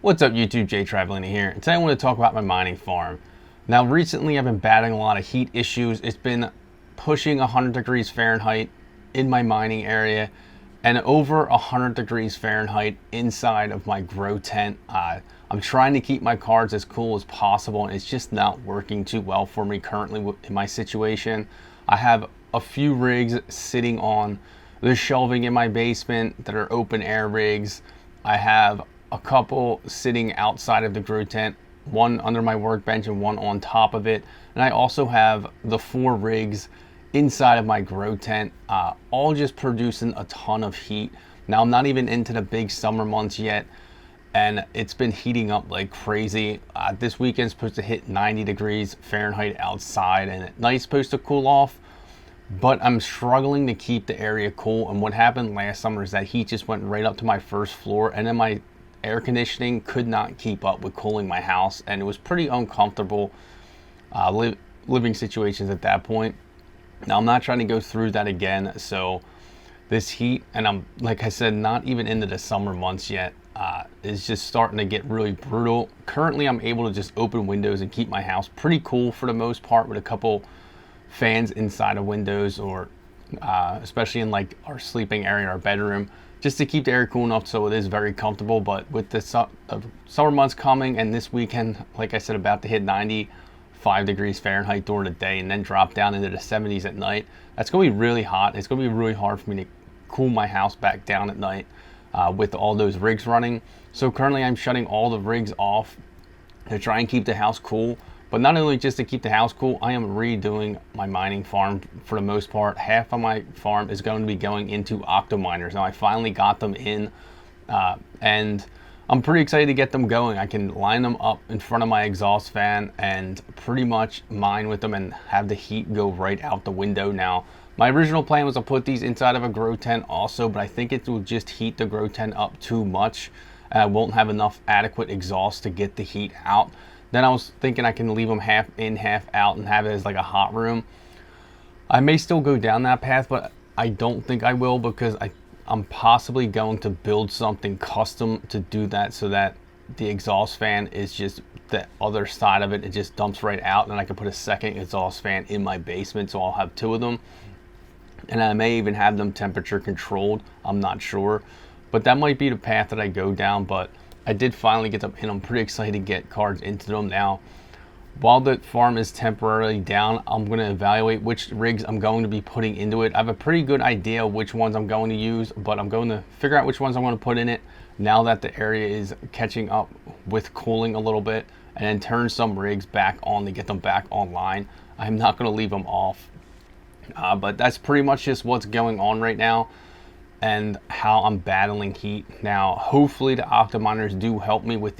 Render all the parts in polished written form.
What's up YouTube, Jay Travelina here, and today I want to talk about my mining farm. Now recently I've been battling a lot of heat issues. It's been pushing 100 degrees Fahrenheit in my mining area and over 100 degrees Fahrenheit inside of my grow tent. I'm trying to keep my cards as cool as possible, and it's just not working too well for me currently in my situation. I have a few rigs sitting on the shelving in my basement that are open air rigs. I have a couple sitting outside of the grow tent, one under my workbench and one on top of it. And I also have the 4 rigs inside of my grow tent, all just producing a ton of heat. Now I'm not even into the big summer months yet, and it's been heating up like crazy. This weekend's supposed to hit 90 degrees Fahrenheit outside, and at night's supposed to cool off. But I'm struggling to keep the area cool, and what happened last summer is that heat just went right up to my first floor, and then my air conditioning could not keep up with cooling my house, and it was pretty uncomfortable living situations at that point. Now I'm not trying to go through that again, so this heat, and I'm, like I said, not even into the summer months yet, is just starting to get really brutal. Currently I'm able to just open windows and keep my house pretty cool for the most part, with a couple fans inside of windows, or especially in like our sleeping area, our bedroom, just to keep the air cool enough so it is very comfortable. But with the summer months coming, and this weekend, like I said, about to hit 95 degrees Fahrenheit during the day and then drop down into the 70s at night, that's going to be really hot. It's going to be really hard for me to cool my house back down at night with all those rigs running. So currently I'm shutting all the rigs off to try and keep the house cool. But not only just to keep the house cool, I am redoing my mining farm for the most part. Half of my farm is going to be going into Octominers. Now I finally got them in, and I'm pretty excited to get them going. I can line them up in front of my exhaust fan and pretty much mine with them and have the heat go right out the window. Now, my original plan was to put these inside of a grow tent also, but I think it will just heat the grow tent up too much. I won't have enough adequate exhaust to get the heat out. Then I was thinking I can leave them half in, half out, and have it as like a hot room. I may still go down that path, but I don't think I will, because I'm possibly going to build something custom to do that, so that the exhaust fan is just the other side of it. It just dumps right out, and I can put a second exhaust fan in my basement, so I'll have 2 of them. And I may even have them temperature controlled. I'm not sure, but that might be the path that I go down. But I did finally get them in. I'm pretty excited to get cards into them now. While the farm is temporarily down, I'm going to evaluate which rigs I'm going to be putting into it. I have a pretty good idea which ones I'm going to use, but I'm going to figure out which ones I'm going to put in it now that the area is catching up with cooling a little bit, and then turn some rigs back on to get them back online. I'm not going to leave them off, but that's pretty much just what's going on right now and how I'm battling heat. Now, hopefully the Octominers do help me with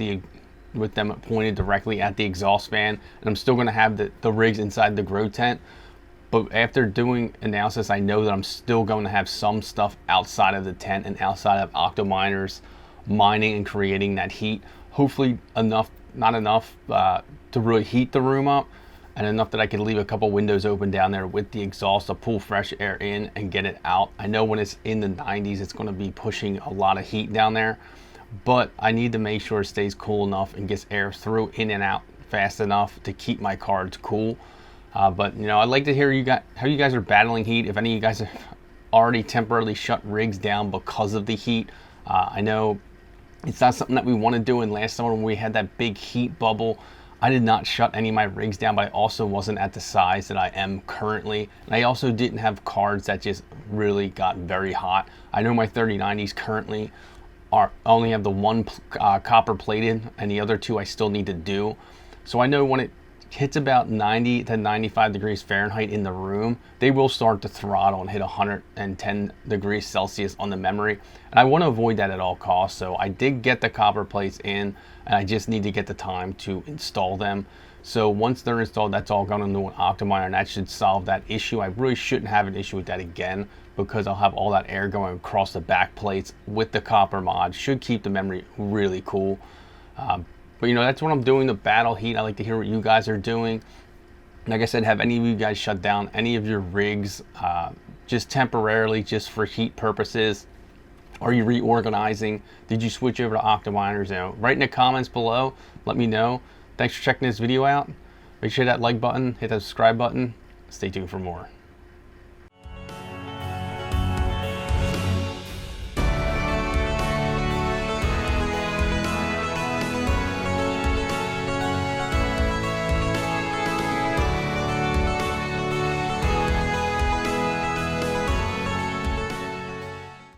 them pointed directly at the exhaust fan, and I'm still going to have the rigs inside the grow tent. But after doing analysis, I know that I'm still going to have some stuff outside of the tent and outside of Octominers mining and creating that heat. Hopefully enough, not enough to really heat the room up, and enough that I can leave a couple windows open down there with the exhaust to pull fresh air in and get it out. I know when it's in the 90s, it's going to be pushing a lot of heat down there, but I need to make sure it stays cool enough and gets air through, in and out fast enough to keep my cards cool. But you know, I'd like to hear how you guys are battling heat. If any of you guys have already temporarily shut rigs down because of the heat. I know it's not something that we want to do. In last summer when we had that big heat bubble, I did not shut any of my rigs down, but I also wasn't at the size that I am currently. And I also didn't have cards that just really got very hot. I know my 3090s currently only have the 1 copper plated, and the other 2 I still need to do. So I know when it hits about 90 to 95 degrees Fahrenheit in the room, they will start to throttle and hit 110 degrees Celsius on the memory. And I want to avoid that at all costs. So I did get the copper plates in, and I just need to get the time to install them. So once they're installed, that's all going into an Octominer, and that should solve that issue. I really shouldn't have an issue with that again, because I'll have all that air going across the back plates with the copper mod. Should keep the memory really cool. But you know, that's what I'm doing to battle heat. I like to hear what you guys are doing. Like I said, have any of you guys shut down any of your rigs just temporarily, just for heat purposes? Are you reorganizing? Did you switch over to Octominers? Write in the comments below. Let me know. Thanks for checking this video out. Make sure that like button, hit that subscribe button. Stay tuned for more.